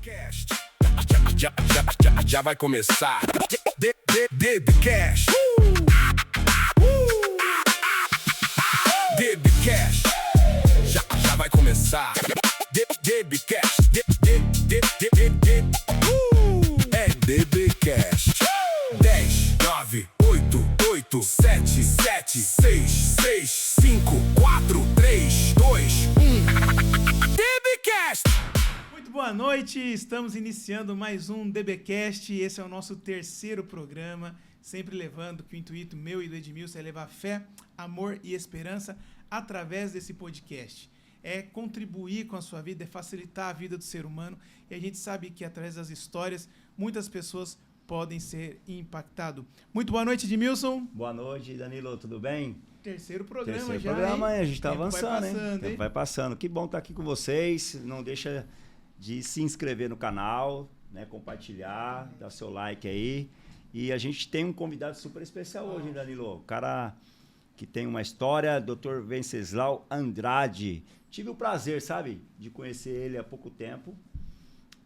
DBcast. Já vai começar. DBcast. DBcast. Já vai começar. DBcast. É DBcast. 10, 9, 8, 7, 6, 5, 4, 3, 2, 1. DBcast. Muito boa noite, estamos iniciando mais um DBcast. Esse é o nosso terceiro programa, sempre levando que o intuito meu e do Edmilson é levar fé, amor e esperança através desse podcast. É contribuir com a sua vida, é facilitar a vida do ser humano, e a gente sabe que através das histórias muitas pessoas podem ser impactadas. Muito boa noite, Edmilson. Boa noite, Danilo, tudo bem? Terceiro programa Terceiro já, programa, hein? a gente tá avançando, hein? Passando, O tempo vai passando. Que bom estar aqui com vocês. Não deixa de se inscrever no canal, né? Compartilhar, dar seu like aí. E a gente tem um convidado super especial hoje, hein, Danilo? O cara que tem uma história, Dr. Venceslau Andrade. Tive o prazer, sabe, de conhecer ele há pouco tempo.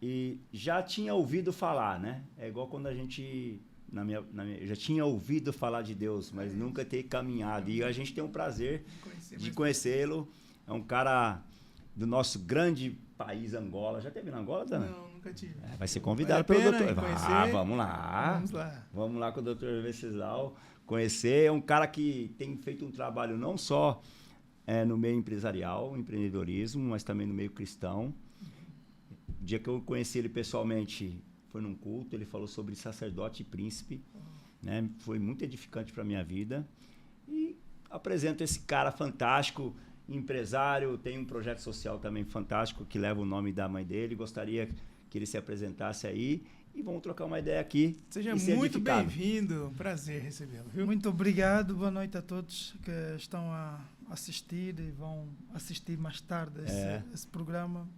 E já tinha ouvido falar, né? É igual quando a gente... eu já tinha ouvido falar de Deus, mas nunca ter caminhado. E a gente tem o prazer de conhecê-lo. É um cara do nosso grande país, Angola. Já teve na Angola, Dan? Não, nunca tive. Vai ser convidado pelo doutor. Vamos lá. Vamos lá. Vamos lá com o doutor Venceslau conhecer. É um cara que tem feito um trabalho não só no meio empresarial, empreendedorismo, mas também no meio cristão. O dia que eu conheci ele pessoalmente foi num culto, ele falou sobre sacerdote e príncipe, né? Foi muito edificante para a minha vida. E apresento esse cara fantástico, empresário, tem um projeto social também fantástico que leva o nome da mãe dele. Gostaria que ele se apresentasse aí e vamos trocar uma ideia aqui. Seja muito bem-vindo, prazer recebê-lo, viu? Muito obrigado, boa noite a todos que estão a assistir e vão assistir mais tarde esse programa.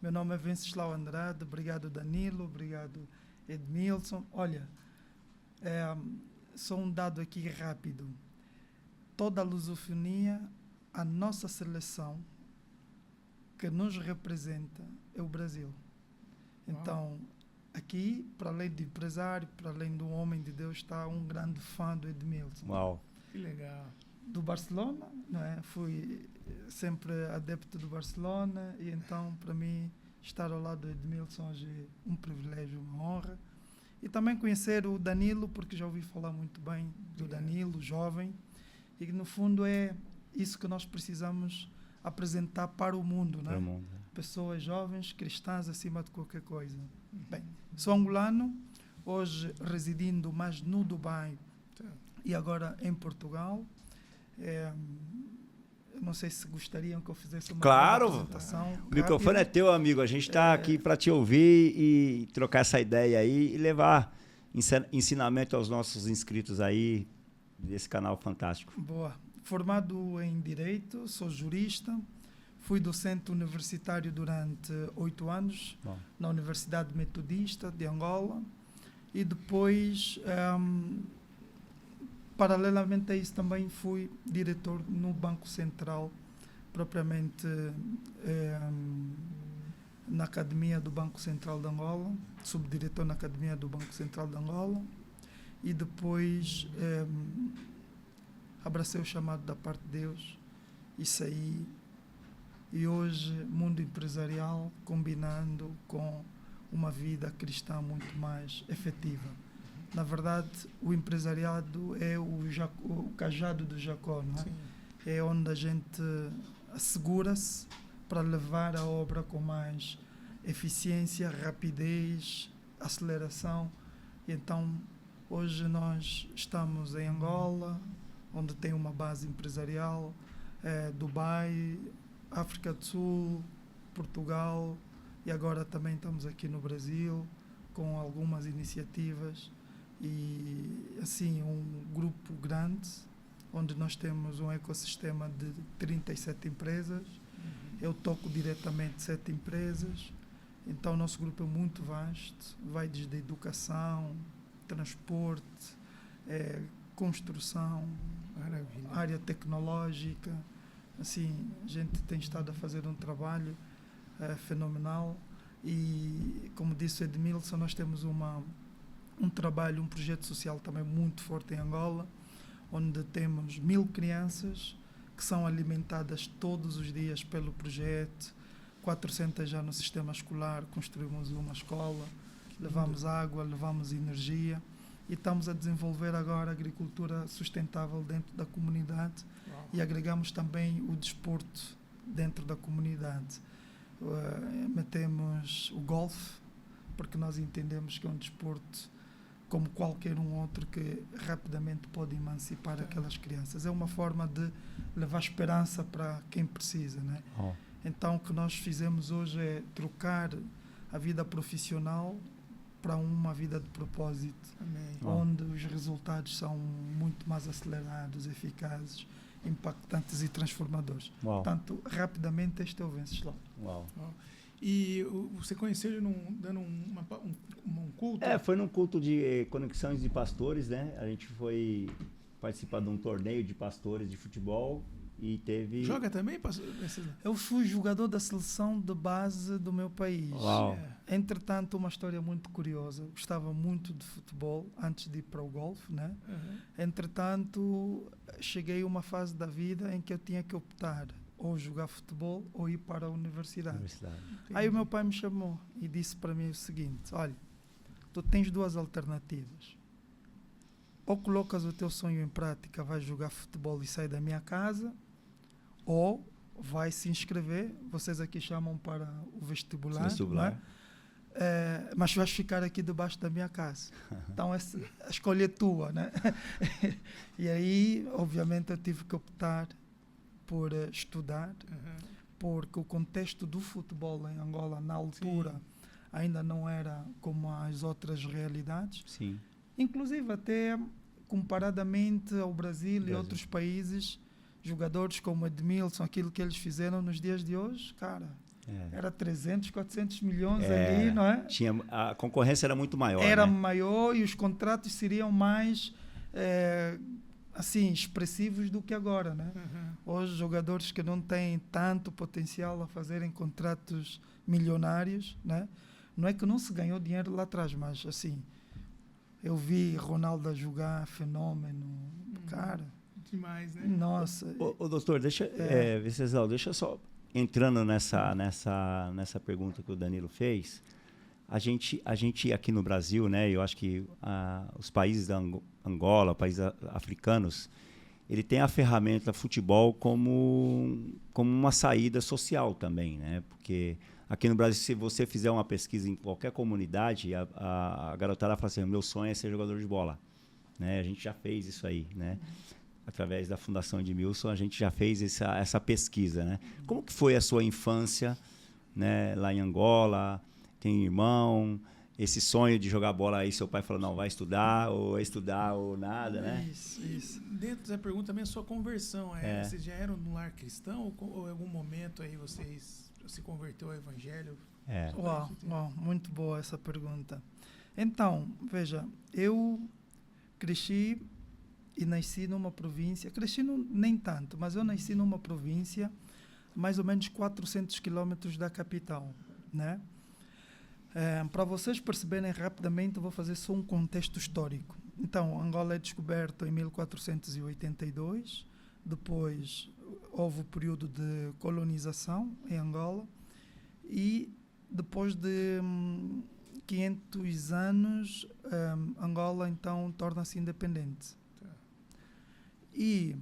Meu nome é Venceslau Andrade, obrigado Danilo, obrigado Edmilson. Olha, só um dado aqui rápido. Toda a lusofonia, a nossa seleção que nos representa é o Brasil. Então, aqui, para além de empresário, para além do homem de Deus, está um grande fã do Edmilson. Uau! Que legal. Do Barcelona, não é? Fui sempre adepto do Barcelona e então, para mim, estar ao lado do Edmilson hoje é um privilégio, uma honra. E também conhecer o Danilo, porque já ouvi falar muito bem do Danilo, jovem, e que no fundo é isso que nós precisamos apresentar para o mundo, né? Pessoas jovens, cristãs, acima de qualquer coisa. Bem, sou angolano, hoje residindo mais no Dubai e agora em Portugal. Não sei se gostariam que eu fizesse uma apresentação. O microfone é teu, amigo. A gente está aqui para te ouvir e trocar essa ideia aí e levar ensinamento aos nossos inscritos aí desse canal fantástico. Boa. Formado em Direito, sou jurista, fui docente universitário durante 8 anos na Universidade Metodista de Angola e depois... paralelamente a isso, também fui diretor no Banco Central, propriamente na Academia do Banco Central de Angola, subdiretor na Academia do Banco Central de Angola, e depois abracei o chamado da parte de Deus e saí. E hoje, mundo empresarial, combinando com uma vida cristã muito mais efetiva. Na verdade, o empresariado é o cajado do Jacó, não é? Sim. É onde a gente assegura-se para levar a obra com mais eficiência, rapidez, aceleração. E então, hoje nós estamos em Angola, onde tem uma base empresarial, Dubai, África do Sul, Portugal, e agora também estamos aqui no Brasil com algumas iniciativas. E assim, um grupo grande, onde nós temos um ecossistema de 37 empresas. Eu toco diretamente 7 empresas, então o nosso grupo é muito vasto, vai desde educação, transporte, construção, Maravilha. área tecnológica. Assim, a gente tem estado a fazer um trabalho fenomenal. E como disse o Edmilson, nós temos um trabalho, um projeto social também muito forte em Angola, onde temos 1000 crianças que são alimentadas todos os dias pelo projeto, 400 já no sistema escolar, construímos uma escola, levamos água, levamos energia e estamos a desenvolver agora a agricultura sustentável dentro da comunidade. Uau. E agregamos também o desporto dentro da comunidade. Metemos o golfe, porque nós entendemos que é um desporto como qualquer um outro que rapidamente pode emancipar aquelas crianças. É uma forma de levar esperança para quem precisa, né? Então, o que nós fizemos hoje é trocar a vida profissional para uma vida de propósito, Amém. onde os resultados são muito mais acelerados, eficazes, impactantes e transformadores. Uau. Portanto, rapidamente este é o Venceslau. Uau. E você conheceu ele dando um culto? Foi num culto de conexões de pastores, né? A gente foi participar de um torneio de pastores de futebol e teve... Joga também, pastor? Eu fui jogador da seleção de base do meu país. Uau. Entretanto, uma história muito curiosa. Eu gostava muito de futebol antes de ir para o golfe, né? Uhum. Entretanto, cheguei a uma fase da vida em que eu tinha que optar ou jogar futebol ou ir para a universidade. Aí o meu pai me chamou e disse para mim o seguinte: olha, tu tens duas alternativas. Ou colocas o teu sonho em prática, vais jogar futebol e sai da minha casa, ou vai se inscrever, vocês aqui chamam para o vestibular, Vestibular. não é? Mas vais ficar aqui debaixo da minha casa. Então a escolha é tua, né? E aí, obviamente, eu tive que optar por estudar, porque o contexto do futebol em Angola, na altura, ainda não era como as outras realidades. Sim. Inclusive, até comparadamente ao Brasil e outros países, jogadores como Edmilson, aquilo que eles fizeram nos dias de hoje, cara, era 300, 400 milhões ali, não é? A concorrência era muito maior. Era né? maior e os contratos seriam mais assim, expressivos do que agora, né? Hoje, jogadores que não têm tanto potencial a fazerem contratos milionários, né? Não é que não se ganhou dinheiro lá atrás, mas assim, eu vi Ronaldo a jogar, fenômeno, cara. Demais, né? Nossa. Ô doutor, Venceslau, deixa só, entrando nessa pergunta que o Danilo fez, a gente aqui no Brasil, né, eu acho que os países da Angola, países africanos, ele tem a ferramenta futebol como uma saída social também, né? Porque aqui no Brasil, se você fizer uma pesquisa em qualquer comunidade, a garotada fala assim: meu sonho é ser jogador de bola. Né? A gente já fez isso aí, né? Através da Fundação Edmilson, a gente já fez essa pesquisa, né? Como que foi a sua infância, né, lá em Angola? Tem irmão? Esse sonho de jogar bola aí, seu pai falou, não, vai estudar ou nada, né? Isso. Dentro da pergunta também a sua conversão. Vocês já eram no lar cristão ou em algum momento aí vocês se converteu ao evangelho? Uau, muito boa essa pergunta. Então, veja, eu cresci e nasci numa província, nem tanto, mas eu nasci numa província mais ou menos 400 quilômetros da capital, né? Para vocês perceberem rapidamente, eu vou fazer só um contexto histórico. Então, Angola é descoberto em 1482, depois houve o período de colonização em Angola e depois de 500 anos, Angola então torna-se independente. E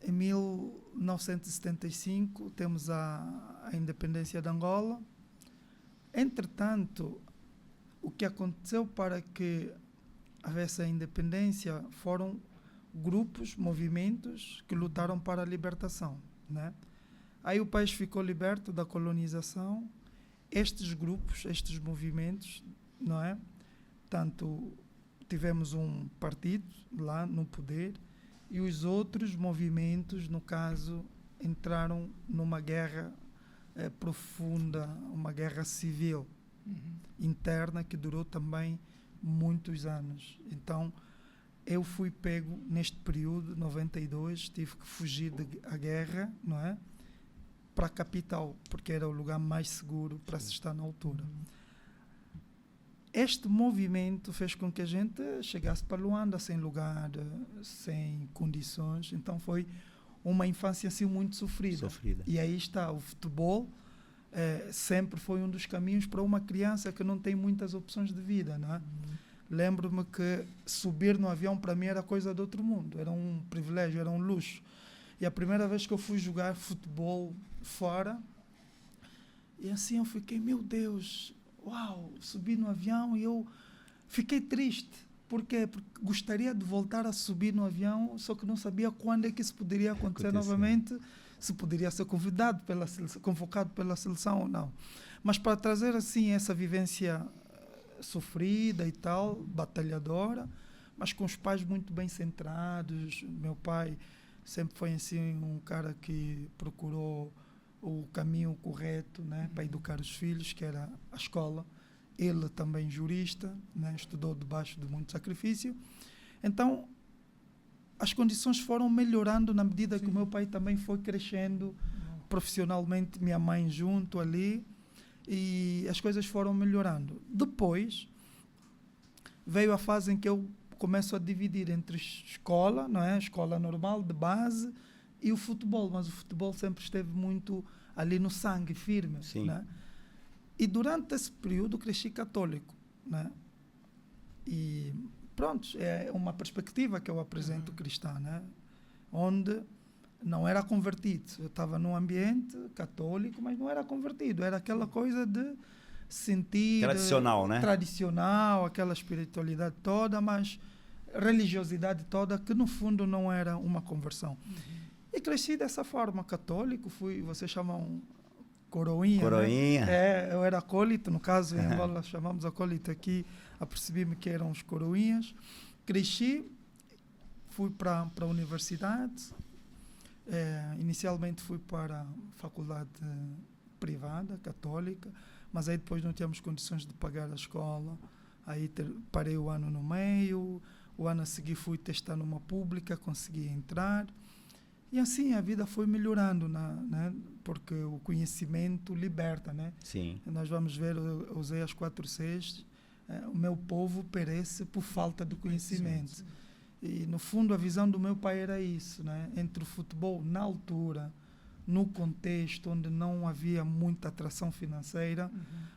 em 1975 temos a independência de Angola. Entretanto, o que aconteceu para que houvesse a independência foram grupos, movimentos que lutaram para a libertação, né? Aí o país ficou liberto da colonização. Estes grupos, estes movimentos, não é? Tanto tivemos um partido lá no poder e os outros movimentos, no caso, entraram numa guerra profunda, uma guerra civil interna que durou também muitos anos. Então, eu fui pego neste período, 92, tive que fugir da guerra, não é? para a capital, porque era o lugar mais seguro para se estar na altura. Este movimento fez com que a gente chegasse para Luanda sem lugar, sem condições. Então foi uma infância assim muito sofrida. E aí está, o futebol sempre foi um dos caminhos para uma criança que não tem muitas opções de vida, não é? Lembro-me que subir no avião para mim era coisa de outro mundo, era um privilégio, era um luxo. E a primeira vez que eu fui jogar futebol fora, e assim eu fiquei, meu Deus, uau, subi no avião e eu fiquei triste. Por quê? Porque gostaria de voltar a subir no avião, só que não sabia quando é que isso poderia acontecer novamente, se poderia ser convocado pela seleção ou não. Mas para trazer assim essa vivência sofrida e tal, batalhadora, mas com os pais muito bem centrados. Meu pai sempre foi assim um cara que procurou o caminho correto, né, para educar os filhos, que era a escola. Ele também jurista, né, estudou debaixo de muito sacrifício. Então, as condições foram melhorando na medida que o meu pai também foi crescendo profissionalmente, minha mãe junto ali, e as coisas foram melhorando. Depois, veio a fase em que eu começo a dividir entre escola, não é? Escola normal, de base, e o futebol. Mas o futebol sempre esteve muito ali no sangue, firme. Sim. Né? E durante esse período cresci católico. Né? E pronto, é uma perspectiva que eu apresento cristã, né? Onde não era convertido. Eu estava num ambiente católico, mas não era convertido. Era aquela coisa de sentir... Tradicional, né? Tradicional, aquela espiritualidade toda, mas religiosidade toda, que no fundo não era uma conversão. E cresci dessa forma, católico, vocês chamam coroinha. Coroinha. Né? Eu era acólito, no caso, em Angola chamamos acólito, aqui apercebi-me que eram os coroinhas. Cresci, fui para a universidade, inicialmente fui para a faculdade privada, católica, mas aí depois não tínhamos condições de pagar a escola, aí parei o ano no meio, o ano a seguir fui testar numa pública, consegui entrar, e assim a vida foi melhorando, né? Porque o conhecimento liberta, né? Sim. Nós vamos ver, eu usei as 4 Cs, o meu povo perece por falta de conhecimento. Sim. E no fundo a visão do meu pai era isso, né? Entre o futebol na altura, no contexto onde não havia muita atração financeira,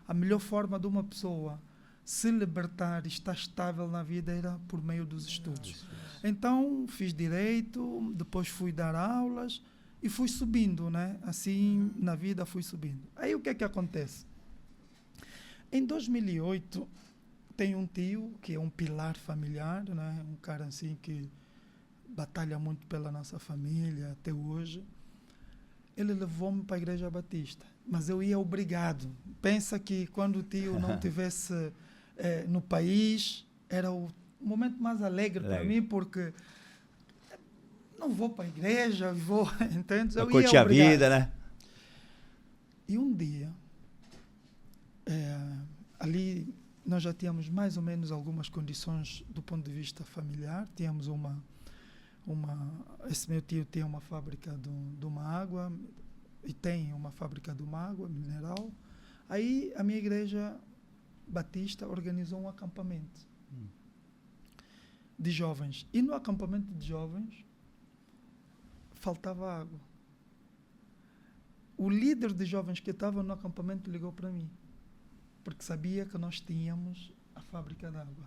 a melhor forma de uma pessoa se libertar e estar estável na vida era por meio dos estudos. Então fiz direito, depois fui dar aulas e fui subindo, né? Assim na vida fui subindo. Aí o que é que acontece? Em 2008 tem um tio que é um pilar familiar, né? Um cara assim que batalha muito pela nossa família até hoje. Ele levou-me para a Igreja Batista, mas eu ia obrigado. Pensa que quando o tio não estivesse no país, era o momento mais alegre para mim, porque não vou para a igreja, vou, entende? Eu curtir a vida, né? E um dia, ali nós já tínhamos mais ou menos algumas condições do ponto de vista familiar. Tínhamos esse meu tio tinha uma fábrica de uma água, e tem uma fábrica de uma água mineral. Aí a minha igreja batista organizou um acampamento de jovens. E no acampamento de jovens faltava água. O líder de jovens que estava no acampamento ligou para mim, porque sabia que nós tínhamos a fábrica de água.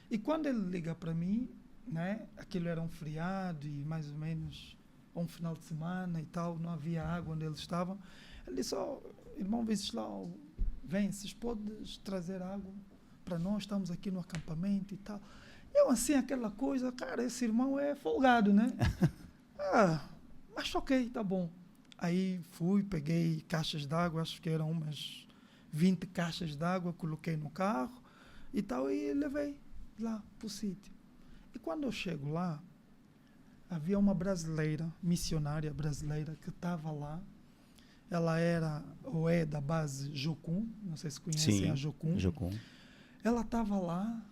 E quando ele liga para mim, né, aquilo era um feriado e mais ou menos um final de semana e tal, não havia água onde eles estavam. Ele disse: irmão Venceslau, vem, vocês podem trazer água para nós, estamos aqui no acampamento e tal. Eu assim, aquela coisa, cara, esse irmão é folgado, né? Mas ok, tá bom. Aí fui, peguei caixas d'água, acho que eram umas 20 caixas d'água, coloquei no carro e tal, e levei lá para o sítio. E quando eu chego lá, havia uma brasileira, missionária brasileira, que estava lá. Ela era ou é da base Jocum, não sei se conhecem a Jocum. Ela estava lá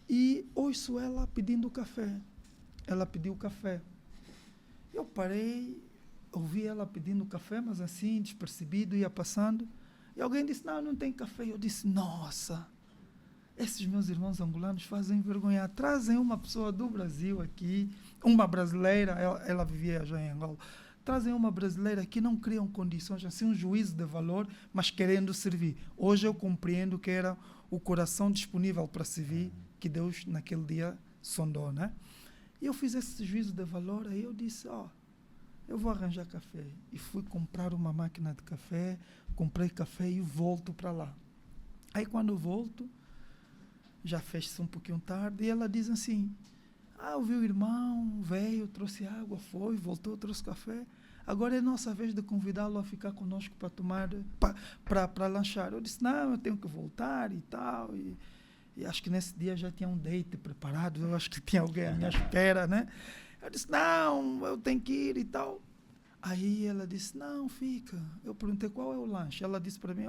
e ouço ela pedindo café. Ela pediu café. Eu parei, ouvi ela pedindo café, mas assim, despercebido, ia passando. E alguém disse, não tem café. Eu disse, nossa, esses meus irmãos angolanos fazem vergonha. Trazem uma pessoa do Brasil aqui, uma brasileira, ela vivia já em Angola. Trazem uma brasileira que não criam condições, assim, um juízo de valor, mas querendo servir. Hoje eu compreendo que era o coração disponível para servir, que Deus naquele dia sondou, né? E eu fiz esse juízo de valor, aí eu disse, eu vou arranjar café. E fui comprar uma máquina de café, comprei café e volto para lá. Aí quando eu volto, já fez-se um pouquinho tarde, e ela diz assim, eu vi o irmão, veio, trouxe água, foi, voltou, trouxe café. Agora é nossa vez de convidá-lo a ficar conosco para tomar, para lanchar. Eu disse, não, eu tenho que voltar e tal. E acho que nesse dia já tinha um date preparado, eu acho que tinha alguém à minha espera, né? Eu disse, não, eu tenho que ir e tal. Aí ela disse, não, fica. Eu perguntei, qual é o lanche? Ela disse para mim,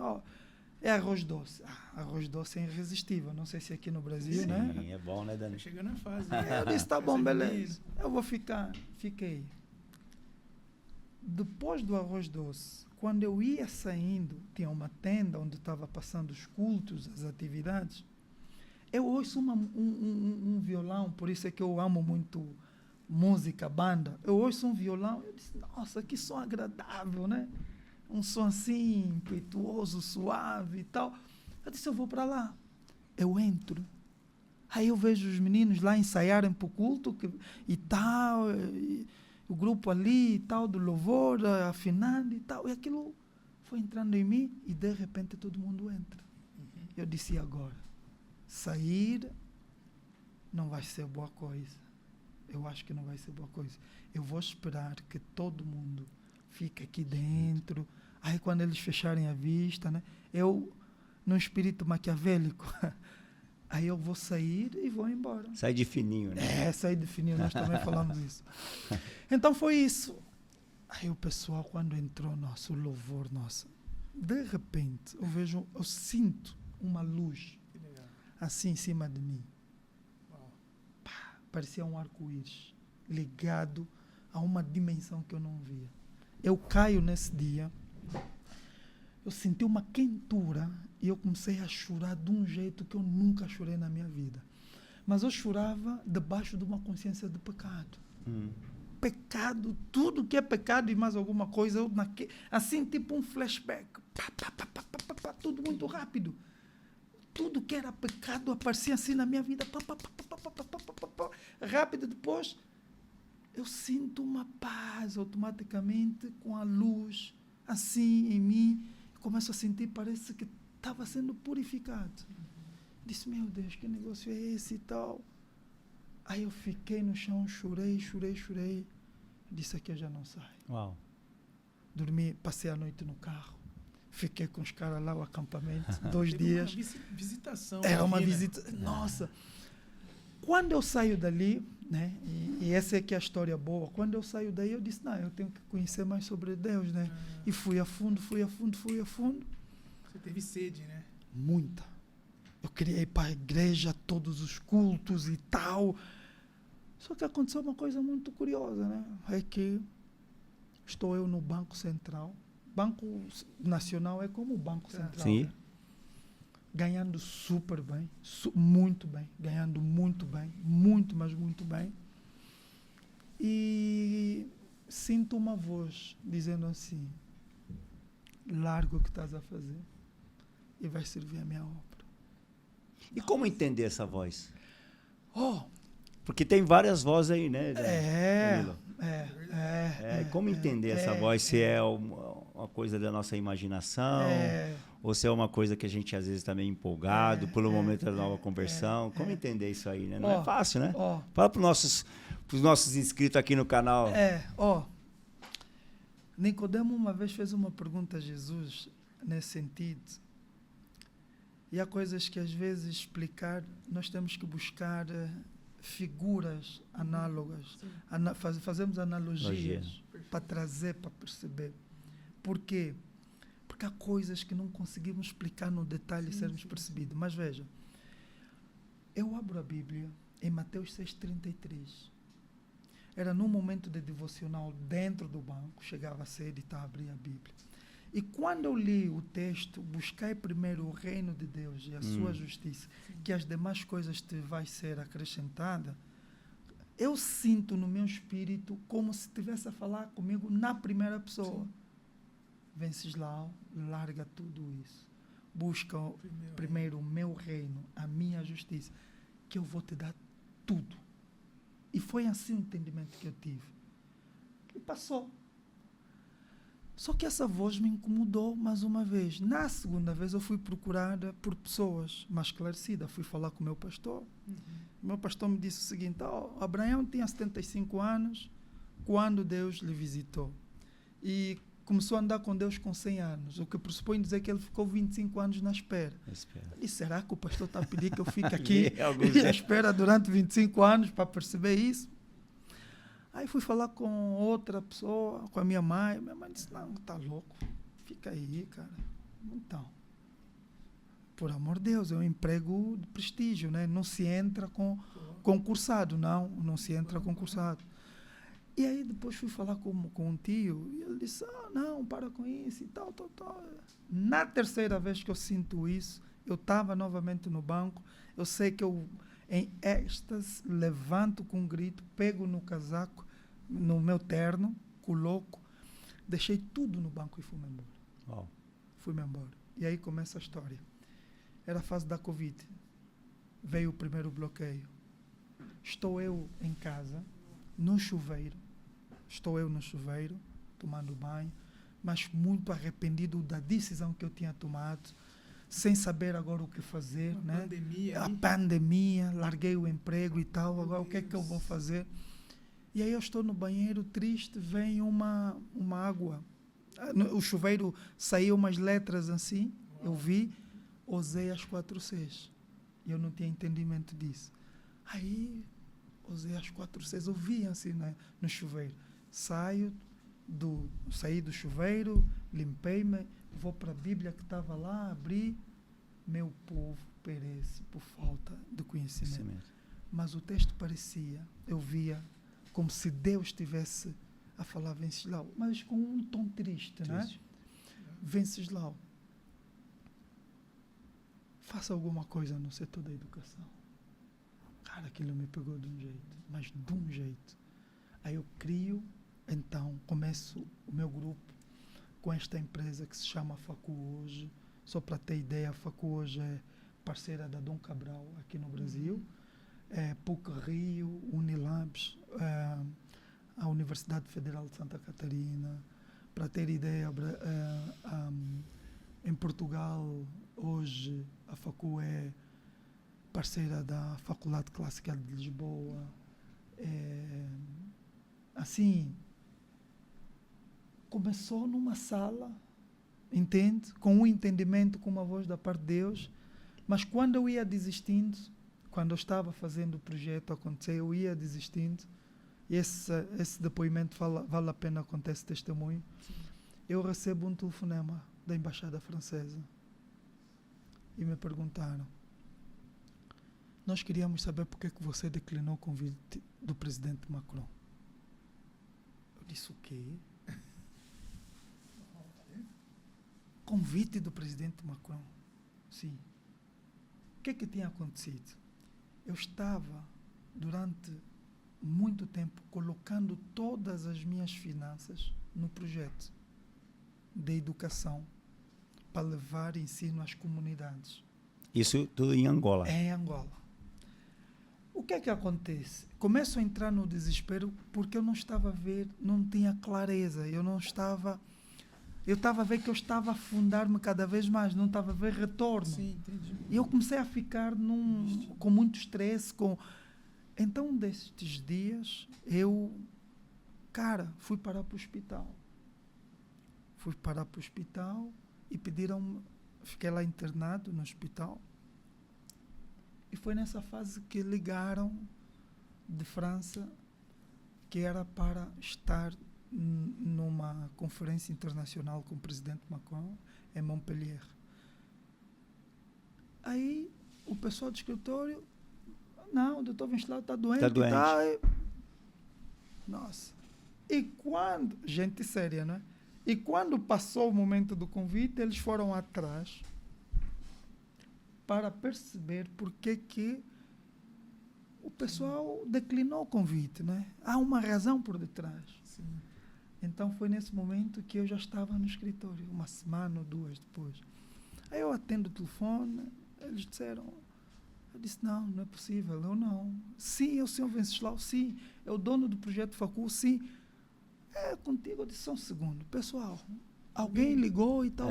é arroz doce. Arroz doce é irresistível, não sei se aqui no Brasil, Sim, né? é bom, né, Dani? Chegando na fase. Eu disse, tá bom, beleza. Eu vou ficar. Fiquei. Depois do arroz doce, quando eu ia saindo, tinha uma tenda onde estava passando os cultos, as atividades. Eu ouço um violão, por isso é que eu amo muito música, banda. Eu ouço um violão, eu disse, nossa, que som agradável, né? Um som assim, impetuoso, suave e tal. Eu disse, eu vou para lá. Eu entro. Aí eu vejo os meninos lá ensaiarem para o culto e tal, e o grupo ali e tal, do louvor, afinando e tal. E aquilo foi entrando em mim e de repente todo mundo entra. Eu disse, e agora? Sair não vai ser boa coisa. Eu acho que não vai ser boa coisa. Eu vou esperar que todo mundo fique aqui dentro. Aí quando eles fecharem a vista, né? Eu, num espírito maquiavélico, aí eu vou sair e vou embora. Sai de fininho, né? Sair de fininho, nós também falamos isso. Então foi isso. Aí o pessoal, quando entrou, nossa, o louvor, nossa, de repente, eu sinto uma luz assim em cima de mim. Pá, parecia um arco-íris ligado a uma dimensão que eu não via. Eu caio nesse dia, eu senti uma quentura e eu comecei a chorar de um jeito que eu nunca chorei na minha vida. Mas eu chorava debaixo de uma consciência de pecado. Pecado, tudo que é pecado e mais alguma coisa, assim tipo um flashback. Tudo muito rápido. Tudo que era pecado aparecia assim na minha vida. Rápido, depois eu sinto uma paz automaticamente com a luz assim em mim. Eu começo a sentir, parece que estava sendo purificado. Disse, meu Deus, que negócio é esse e tal? Aí eu fiquei no chão, chorei. Disse, aqui eu já não saio. Uau. Dormi, passei a noite no carro. Fiquei com os caras lá, o acampamento, 2 dias. Uma visitação. Era uma aqui, visita. Né? Nossa! Quando eu saio dali, né? E essa é que é a história boa. Quando eu saio daí, eu disse, não, eu tenho que conhecer mais sobre Deus, né? E fui a fundo. Você teve sede, né? Muita. Eu queria ir para a igreja, todos os cultos e tal. Só que aconteceu uma coisa muito curiosa, né? É que estou eu no Banco Central. Banco Nacional é como o Banco Central. Sim. Né? Ganhando super bem, muito bem, ganhando muito bem, muito, mas muito bem. E sinto uma voz dizendo assim, larga o que estás a fazer e vais servir a minha obra. E como entender essa voz? Oh, Porque tem várias vozes aí, né? é. Como entender essa voz? Se é uma coisa da nossa imaginação, ou se é uma coisa que a gente às vezes está meio empolgado pelo momento da nova conversão. Como entender isso aí, né? Não é fácil, né? Fala para os nossos inscritos aqui no canal. Nicodemo uma vez fez uma pergunta a Jesus nesse sentido. E há coisas que às vezes explicar, nós temos que buscar figuras análogas. Fazemos analogias para trazer, para perceber. Por quê? Porque há coisas que não conseguimos explicar no detalhe e sermos percebidos. Mas veja, eu abro a Bíblia em Mateus 6,33. era num momento de devocional dentro do banco, chegava cedo e estava a abrir a Bíblia. E quando eu li o texto, buscai primeiro o reino de Deus e a sua justiça, que as demais coisas te vai ser acrescentada, eu sinto no meu espírito como se estivesse a falar comigo na primeira pessoa. Venceslau, larga tudo isso. Busca primeiro o meu reino, a minha justiça, que eu vou te dar tudo. E foi assim o entendimento que eu tive. E passou. Só que essa voz me incomodou mais uma vez. Na segunda vez eu fui procurada por pessoas mais esclarecidas. Fui falar com o meu pastor. O meu pastor me disse o seguinte: Abraão tinha 75 anos quando Deus lhe visitou. E começou a andar com Deus com 100 anos. O que pressupõe dizer que ele ficou 25 anos na espera. E será que o pastor está a pedir que eu fique aqui à espera durante 25 anos para perceber isso? Aí fui falar com outra pessoa, com a minha mãe. Minha mãe disse: não, tá louco. Fica aí, cara. Então, por amor de Deus, é um emprego de prestígio, né? Não se entra com concursado, não se entra concursado. E aí depois fui falar com um tio e ele disse: não, para com isso e tal. Na terceira vez que eu sinto isso, eu estava novamente no banco, eu sei que eu, em êxtase, levanto com um grito, pego no casaco, no meu terno, coloco, deixei tudo no banco e fui-me embora. Wow. Fui-me embora. E aí começa a história. Era a fase da Covid. Veio o primeiro bloqueio. Estou eu em casa, no chuveiro. Tomando banho, mas muito arrependido da decisão que eu tinha tomado, sem saber agora o que fazer, né? A pandemia, larguei o emprego e tal, agora o que é que eu vou fazer? E aí eu estou no banheiro triste, vem uma água. O chuveiro saiu umas letras assim, eu vi, Oséias 4:6. E eu não tinha entendimento disso. Aí, Oséias 4:6, eu vi assim, né, no chuveiro. Saí do chuveiro, limpei-me, vou para a Bíblia que estava lá, abri, meu povo perece por falta de conhecimento. Mas o texto parecia, eu via, como se Deus estivesse a falar Venceslau, mas com um tom triste, né? Venceslau, faça alguma coisa no setor da educação. Cara, aquilo me pegou de um jeito, mas de um jeito. Aí eu crio, então, começo o meu grupo com esta empresa que se chama Facu Hoje. Só para ter ideia, a Facu Hoje é parceira da Dom Cabral aqui no Brasil. PUC Rio, Unilabs, a Universidade Federal de Santa Catarina. Para ter ideia, em Portugal, hoje, a Facu é parceira da Faculdade Clássica de Lisboa. Assim, começou numa sala, entende? Com um entendimento, com uma voz da parte de Deus, mas quando eu ia desistindo, quando eu estava fazendo o projeto acontecer, eu ia desistindo, e esse depoimento vale a pena contar esse testemunho. Eu recebo um telefonema da Embaixada Francesa e me perguntaram: nós queríamos saber por que você declinou o convite do presidente Macron. Eu disse: o quê? Convite do presidente Macron? Sim. O que é que tinha acontecido? Eu estava, durante muito tempo, colocando todas as minhas finanças no projeto de educação para levar ensino às comunidades. Isso tudo em Angola? É em Angola. O que é que acontece? Começo a entrar no desespero porque eu não estava a ver, não tinha clareza, eu estava a ver que eu estava a afundar-me cada vez mais, não estava a ver retorno. Sim, entendi. E eu comecei a ficar com muito estresse. Então, um destes dias, eu, fui parar para o hospital. E pediram, fiquei lá internado no hospital. E foi nessa fase que ligaram de França, que era para estar numa conferência internacional com o presidente Macron em Montpellier. Aí o pessoal do escritório: não, o doutor Venceslau está doente. Está doente. Nossa. E quando... Gente séria, né? E quando passou o momento do convite, eles foram atrás para perceber por que o pessoal declinou o convite, né? Há uma razão por detrás. Sim. Então foi nesse momento que eu já estava no escritório, uma semana ou duas depois. Aí eu atendo o telefone, eles disseram, eu disse, não é possível, eu não. Sim, é o senhor Venceslau, sim, é o dono do projeto Facul, sim. É contigo, eu disse, só um segundo, pessoal, alguém ligou e tal.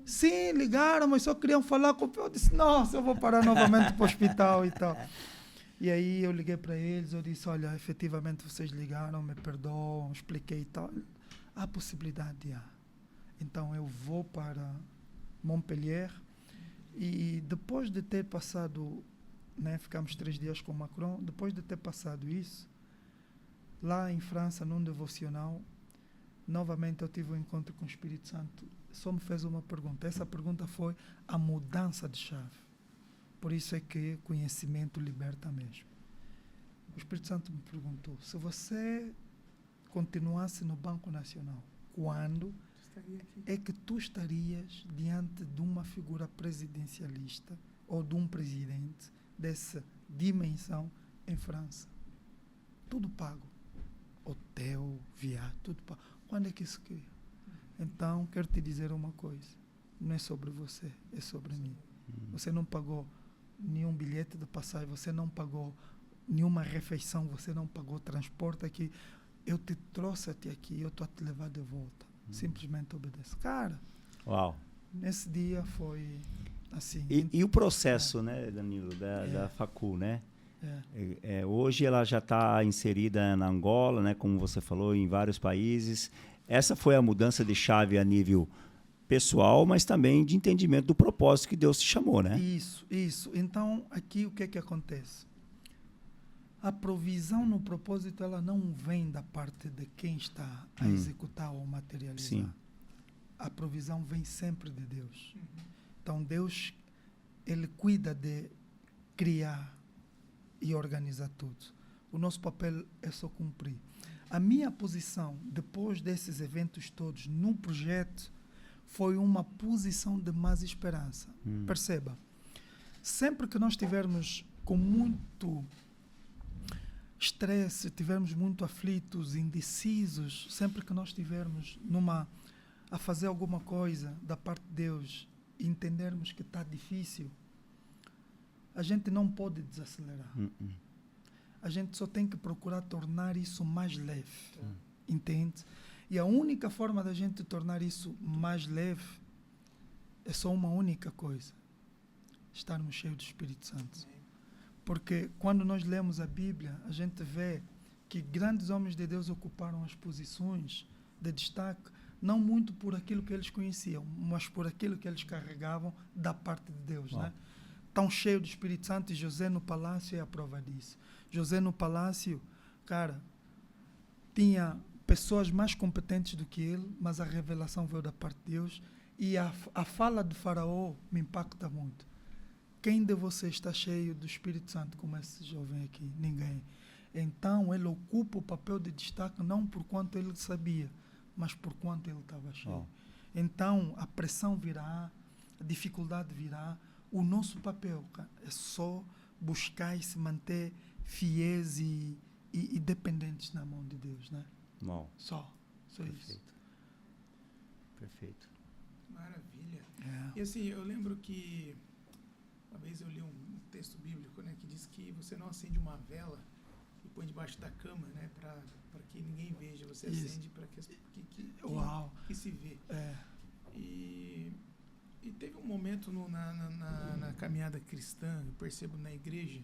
Sim, ligaram, mas só queriam falar com eu. Disse, nossa, eu vou parar novamente para o hospital e tal. E aí eu liguei para eles, eu disse, olha, efetivamente vocês ligaram, me perdoam, expliquei e tal. Há possibilidade, há. Então eu vou para Montpellier e depois de ter passado, né, ficamos 3 dias com Macron, depois de ter passado isso, lá em França, num devocional, novamente eu tive um encontro com o Espírito Santo. Só me fez uma pergunta. Essa pergunta foi a mudança de chave. Por isso é que conhecimento liberta mesmo. O Espírito Santo me perguntou, se você continuasse no Banco Nacional, quando é que tu estarias diante de uma figura presidencialista ou de um presidente dessa dimensão em França? Tudo pago. Hotel, viagem, tudo pago. Quando é que isso cria? Então, quero te dizer uma coisa. Não é sobre você, é sobre mim. Você não pagou nenhum bilhete de passagem, você não pagou nenhuma refeição, você não pagou transporte aqui. Eu te trouxe até aqui, eu estou a te levar de volta. Simplesmente obedece. Cara, Uau. nesse dia foi assim. E o processo, né, Danilo, da Facul, né? Hoje ela já está inserida na Angola, né, como você falou, em vários países. Essa foi a mudança de chave a nível pessoal, mas também de entendimento do propósito que Deus te chamou, né? Isso. Então, aqui o que é que acontece? A provisão no propósito, ela não vem da parte de quem está a executar ou materializar. Sim. A provisão vem sempre de Deus. Então, Deus, ele cuida de criar e organizar tudo. O nosso papel é só cumprir. A minha posição, depois desses eventos todos, no projeto, foi uma posição de mais esperança. Perceba, sempre que nós estivermos com muito estresse, estivermos muito aflitos, indecisos, sempre que nós estivermos a fazer alguma coisa da parte de Deus e entendermos que está difícil, a gente não pode desacelerar. A gente só tem que procurar tornar isso mais leve. Entende? E a única forma da gente tornar isso mais leve é só uma única coisa: estarmos cheios do Espírito Santo. Porque quando nós lemos a Bíblia, a gente vê que grandes homens de Deus ocuparam as posições de destaque, não muito por aquilo que eles conheciam, mas por aquilo que eles carregavam da parte de Deus, né? Tão cheio do Espírito Santo, e José no palácio é a prova disso. José no palácio, cara, tinha pessoas mais competentes do que ele, mas a revelação veio da parte de Deus. E a fala de Faraó me impacta muito. Quem de vocês está cheio do Espírito Santo como esse jovem aqui? Ninguém. Então, ele ocupa o papel de destaque não por quanto ele sabia, mas por quanto ele estava cheio. Então, a pressão virá, a dificuldade virá. O nosso papel, cara, é só buscar e se manter fiéis e dependentes na mão de Deus, né? Bom. Só Perfeito. isso. Perfeito. Maravilha. E assim, eu lembro que uma vez eu li um texto bíblico, né, que diz que você não acende uma vela e põe debaixo da cama, né, para que ninguém veja. Você acende para que se vê. E teve um momento na caminhada cristã, eu percebo na igreja,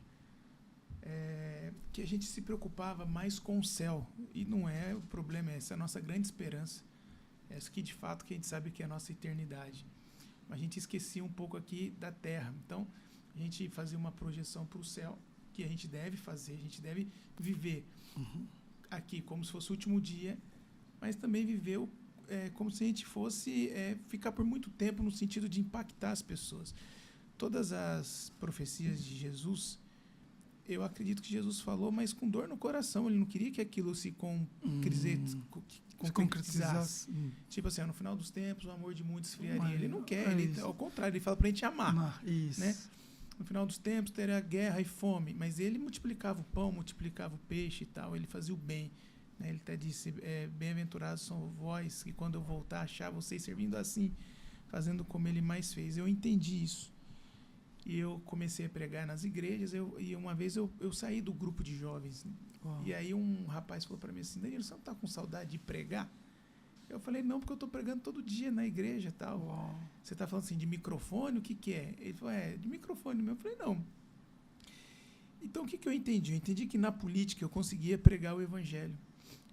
que a gente se preocupava mais com o céu. E não é o problema, essa é a nossa grande esperança. Essa que de fato que a gente sabe que é a nossa eternidade. Mas a gente esquecia um pouco aqui da terra. Então, a gente fazia uma projeção para o céu, que a gente deve fazer, a gente deve viver aqui como se fosse o último dia, mas também viver como se a gente fosse ficar por muito tempo no sentido de impactar as pessoas. Todas as profecias de Jesus, eu acredito que Jesus falou, mas com dor no coração. Ele não queria que aquilo se concretizasse. Tipo assim, no final dos tempos, o amor de muitos esfriaria. Ele não quer, ao contrário, ele fala pra gente amar. Isso. Né? No final dos tempos, teria guerra e fome. Mas ele multiplicava o pão, multiplicava o peixe e tal. Ele fazia o bem. Né? Ele até disse, bem-aventurados são vós, que quando eu voltar, achar vocês servindo assim, fazendo como ele mais fez. Eu entendi isso. E eu comecei a pregar nas igrejas. E uma vez eu saí do grupo de jovens. E aí um rapaz falou para mim assim, Danilo, você não está com saudade de pregar? Eu falei, não, porque eu estou pregando todo dia na igreja e tal. Você está falando assim de microfone? O que é? Ele falou, de microfone mesmo. Eu falei, não. Então o que eu entendi? Eu entendi que na política eu conseguia pregar o evangelho.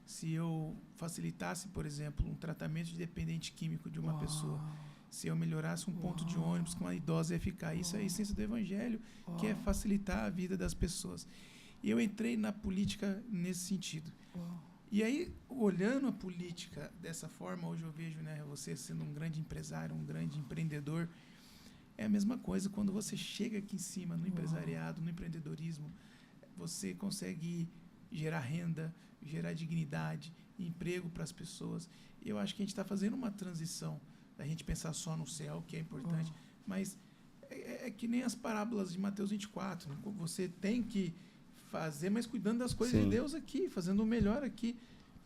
Se eu facilitasse, por exemplo, um tratamento de dependente químico de uma pessoa, se eu melhorasse um ponto de ônibus que uma idosa ia ficar, isso é a essência do evangelho, que é facilitar a vida das pessoas. E eu entrei na política nesse sentido. E aí, olhando a política dessa forma, hoje eu vejo, né, você sendo um grande empresário, um grande empreendedor, é a mesma coisa. Quando você chega aqui em cima, no empresariado, no empreendedorismo, você consegue gerar renda, gerar dignidade, emprego para as pessoas. E eu acho que a gente está fazendo uma transição da gente pensar só no céu, que é importante, mas é que nem as parábolas de Mateus 24. Né? Você tem que fazer, mas cuidando das coisas de Deus aqui, fazendo o melhor aqui.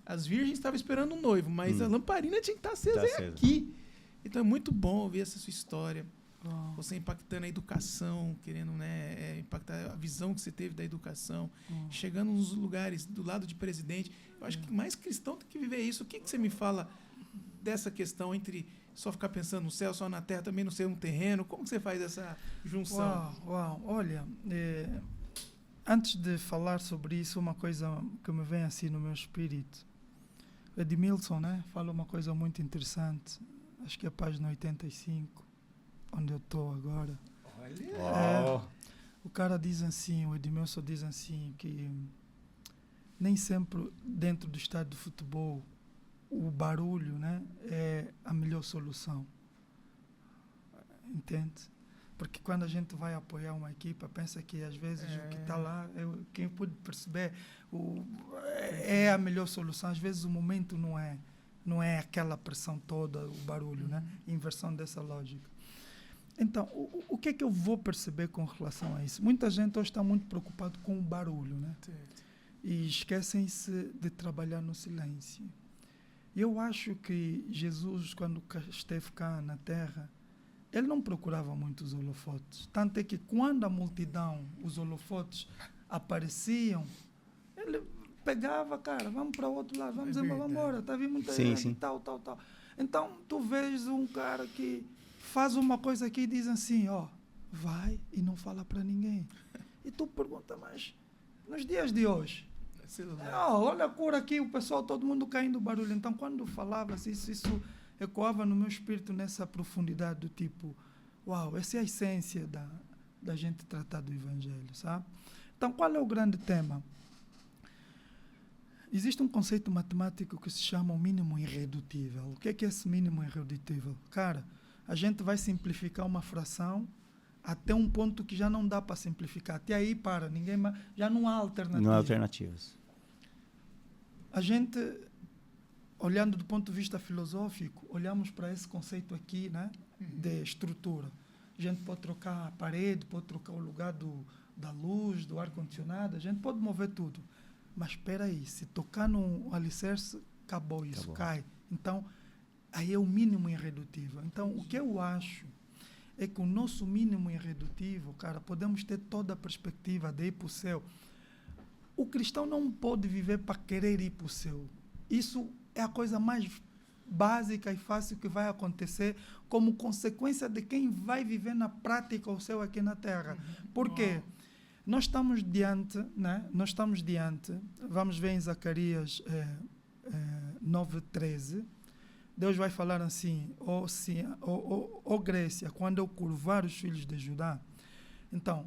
As virgens estavam esperando um noivo, mas a lamparina tinha que estar acesa aqui. Então é muito bom ouvir essa sua história. Você impactando a educação, querendo, né, impactar a visão que você teve da educação, chegando nos lugares do lado de presidente. Eu acho que mais cristão tem que viver isso. O que você me fala dessa questão entre só ficar pensando no céu, só na terra, também não ser um terreno? Como que você faz essa junção? Olha, antes de falar sobre isso, uma coisa que me vem assim no meu espírito. Edmilson, né, fala uma coisa muito interessante. Acho que é a página 85. Onde eu estou agora. Olha! O cara diz assim, o Edmilson diz assim, que nem sempre dentro do estádio de futebol o barulho, né, é a melhor solução. Entende? Porque quando a gente vai apoiar uma equipa, pensa que às vezes o que está lá, quem pode perceber, é a melhor solução. Às vezes o momento não é aquela pressão toda, o barulho, né? Inversão dessa lógica. Então, o que é que eu vou perceber com relação a isso? Muita gente hoje está muito preocupada com o barulho, né? E esquecem-se de trabalhar no silêncio. Eu acho que Jesus, quando esteve cá na Terra, ele não procurava muitos holofotes. Tanto é que quando a multidão, os holofotes apareciam, ele pegava, cara, vamos para o outro lado, vamos embora, está vindo muita gente, tal. Então, tu vês um cara que faz uma coisa aqui e diz assim, vai e não fala para ninguém. E tu pergunta, mas nos dias de hoje, olha a cor aqui, o pessoal, todo mundo caindo barulho. Então, quando falavas isso ecoava no meu espírito nessa profundidade do tipo, essa é a essência da gente tratar do Evangelho, sabe? Então, qual é o grande tema? Existe um conceito matemático que se chama o mínimo irredutível. O que é esse mínimo irredutível? Cara, a gente vai simplificar uma fração até um ponto que já não dá para simplificar. Até aí, já não há alternativas. Não há alternativas. A gente, olhando do ponto de vista filosófico, olhamos para esse conceito aqui, né, de estrutura. A gente pode trocar a parede, pode trocar o lugar da luz, do ar-condicionado, a gente pode mover tudo. Mas espera aí, se tocar no alicerce, acabou isso, cai. Então, aí é o mínimo irredutível. Então, o que eu acho é que o nosso mínimo irredutível, cara, podemos ter toda a perspectiva de ir para o céu. O cristão não pode viver para querer ir para o céu. Isso é a coisa mais básica e fácil que vai acontecer como consequência de quem vai viver na prática o céu aqui na Terra. Por quê? Nós estamos diante, né? Vamos ver em Zacarias 9:13, Deus vai falar assim, ó Grécia, quando eu curvar os filhos de Judá. Então,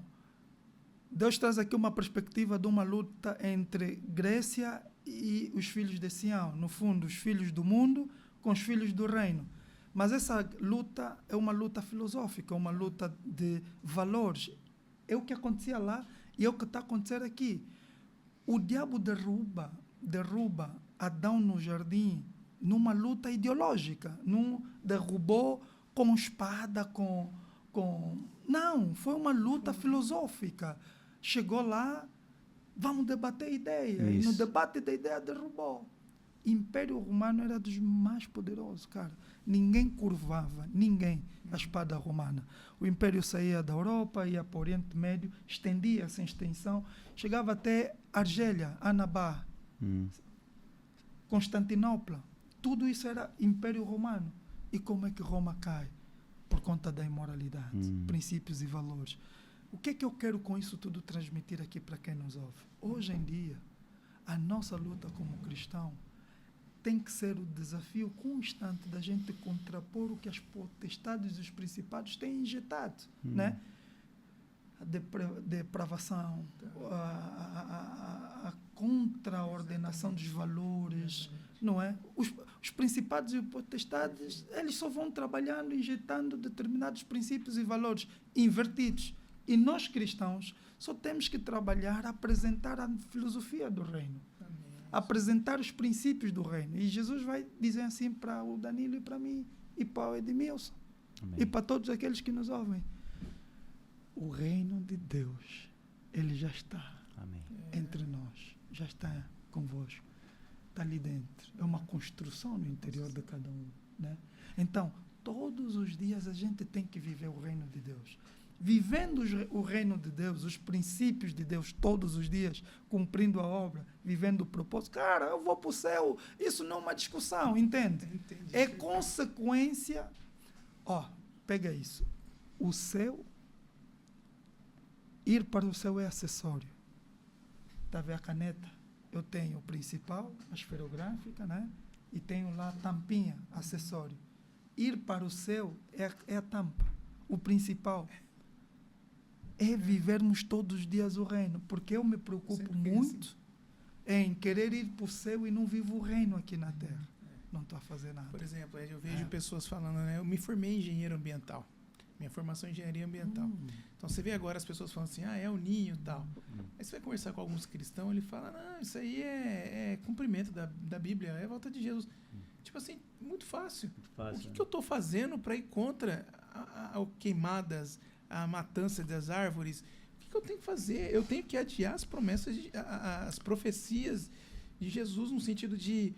Deus traz aqui uma perspectiva de uma luta entre Grécia e os filhos de Sião. No fundo, os filhos do mundo com os filhos do reino. Mas essa luta é uma luta filosófica, uma luta de valores. É o que acontecia lá E é o que está a acontecer aqui. O diabo derruba Adão no jardim numa luta ideológica. Não derrubou com espada, Não, foi uma luta filosófica. Chegou lá, vamos debater ideia. E no debate da ideia derrubou. Império Romano era dos mais poderosos, cara. Ninguém curvava, a espada romana. O Império saía da Europa, ia para o Oriente Médio, estendia-se em extensão, chegava até Argélia, Annaba, Constantinopla. Tudo isso era Império Romano. E como é que Roma cai? Por conta da imoralidade, princípios e valores. O que é que eu quero com isso tudo transmitir aqui para quem nos ouve? Hoje em dia, a nossa luta como cristão tem que ser o desafio constante da gente contrapor o que as potestades e os principados têm injetado, né? A depravação, a contraordenação dos valores, não é? Os principados e potestades, eles só vão trabalhando, injetando determinados princípios e valores invertidos. E nós cristãos só temos que trabalhar, apresentar a filosofia do reino. Apresentar os princípios do reino. E Jesus vai dizer assim para o Danilo e para mim, e para o Edmilson, e para todos aqueles que nos ouvem. O reino de Deus, ele já está entre nós, já está convosco, está ali dentro. É uma construção no interior de cada um, né? Então, todos os dias a gente tem que viver o reino de Deus. Vivendo o reino de Deus, os princípios de Deus todos os dias, cumprindo a obra, vivendo o propósito. Cara, eu vou para o céu. Isso não é uma discussão, entende? Entendi. É consequência. Pega isso. O céu, ir para o céu é acessório. Está a ver a caneta? Eu tenho o principal, a esferográfica, né? E tenho lá a tampinha, acessório. Ir para o céu é a tampa, o principal. É vivermos todos os dias o reino, porque eu me preocupo muito em querer ir para o céu e não vivo o reino aqui na terra. Não estou a fazer nada. Por exemplo, eu vejo pessoas falando, né? Eu me formei em engenheiro ambiental. Minha formação é engenharia ambiental. Então você vê agora as pessoas falando assim, é o ninho e tal. Aí você vai conversar com alguns cristãos, ele fala, não, isso aí é cumprimento da Bíblia, é a volta de Jesus. Tipo assim, muito fácil. O que eu estou fazendo para ir contra a queimadas, a matança das árvores? O que eu tenho que fazer? Eu tenho que adiar as promessas, as profecias de Jesus, no sentido de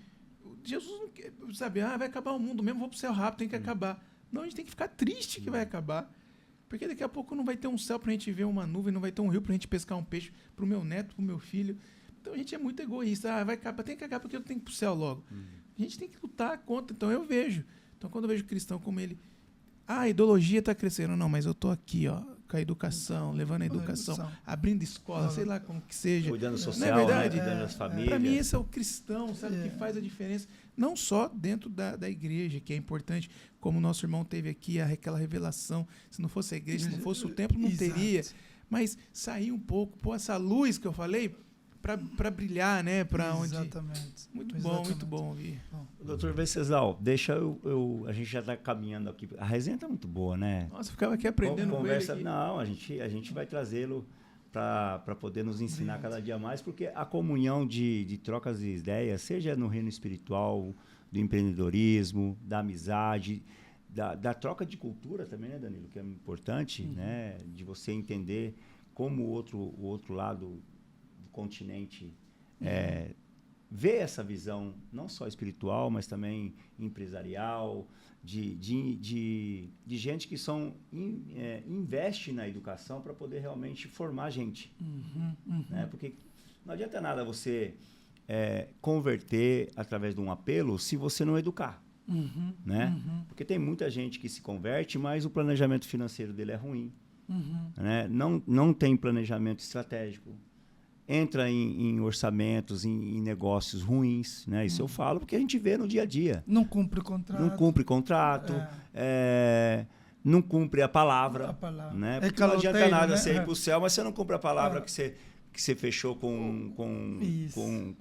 Jesus não quer, sabe, vai acabar o mundo mesmo, vou para o céu rápido, tem que acabar. Não, a gente tem que ficar triste que vai acabar. Porque daqui a pouco não vai ter um céu para a gente ver uma nuvem, não vai ter um rio para a gente pescar um peixe para o meu neto, para o meu filho. Então a gente é muito egoísta. Vai acabar, tem que acabar porque eu tenho que ir para o céu logo. A gente tem que lutar contra. Então eu vejo. Então quando eu vejo o cristão como ele, a ideologia está crescendo. Não, mas eu estou aqui, com a educação, levando a educação, abrindo escola, sei lá como que seja. Cuidando social, não é verdade? Cuidando das famílias. Para mim esse é o cristão, sabe, que faz a diferença. Não só dentro da igreja, que é importante, como o nosso irmão teve aqui, aquela revelação. Se não fosse a igreja, se não fosse o templo, não teria. Mas sair um pouco, pôr essa luz que eu falei, para brilhar, né? Exatamente. Muito bom ouvir. Doutor Venceslau, deixa a gente já está caminhando aqui. A resenha está muito boa, né? Nossa, eu ficava aqui aprendendo conversa, com ele. Não, a gente vai trazê-lo para poder nos ensinar cada dia mais, porque a comunhão de trocas de ideias, seja no reino espiritual, do empreendedorismo, da amizade, da troca de cultura também, né, Danilo? Que é importante, né? De você entender como o outro lado do continente vê essa visão, não só espiritual, mas também empresarial, de gente que investe na educação para poder realmente formar gente. Né? Porque não adianta nada você converter através de um apelo se você não educar. Né? Porque tem muita gente que se converte, mas o planejamento financeiro dele é ruim. Né? Não tem planejamento estratégico. Entra em orçamentos, em negócios ruins, né? Isso eu falo porque a gente vê no dia a dia. Não cumpre contrato. Não cumpre a palavra. Né? Porque não adianta nada, né? Você ir para o céu, mas você não cumpre a palavra que você fechou com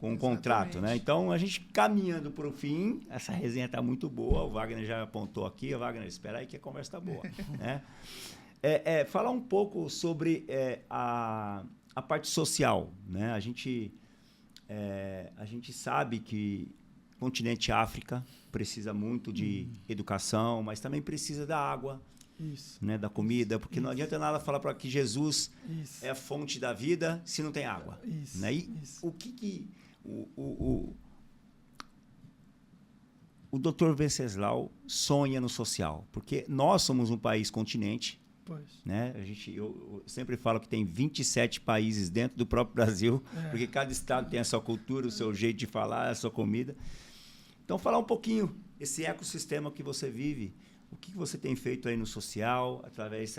um contrato. Né? Então, a gente caminhando para o fim, essa resenha está muito boa, o Wagner já apontou aqui, Wagner, espera aí que a conversa está boa. Né? Falar um pouco sobre a parte social, né? A gente sabe que o continente África precisa muito de educação, mas também precisa da água, Isso. né? Da comida, porque não adianta nada falar para que Jesus Isso. é a fonte da vida se não tem água. Isso. Né? E Isso. o que o Dr. Venceslau sonha no social? Porque nós somos um país continente, Pois. né? Eu sempre falo que tem 27 países dentro do próprio Brasil, porque cada estado tem a sua cultura, o seu jeito de falar, a sua comida. Então, falar um pouquinho esse ecossistema que você vive, o que você tem feito aí no social, através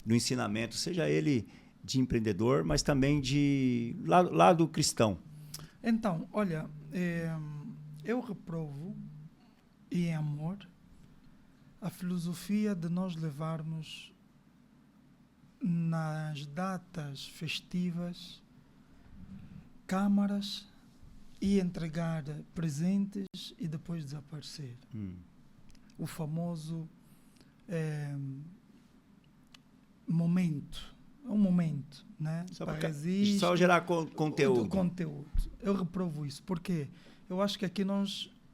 do ensinamento, seja ele de empreendedor, mas também de lado cristão. Então, olha, eu reprovo, e em amor, a filosofia de nós levarmos nas datas festivas câmaras e entregar presentes e depois desaparecer. O famoso momento. É um momento, né? Só gerar conteúdo. Conteúdo. Eu reprovo isso, porque eu acho que aqui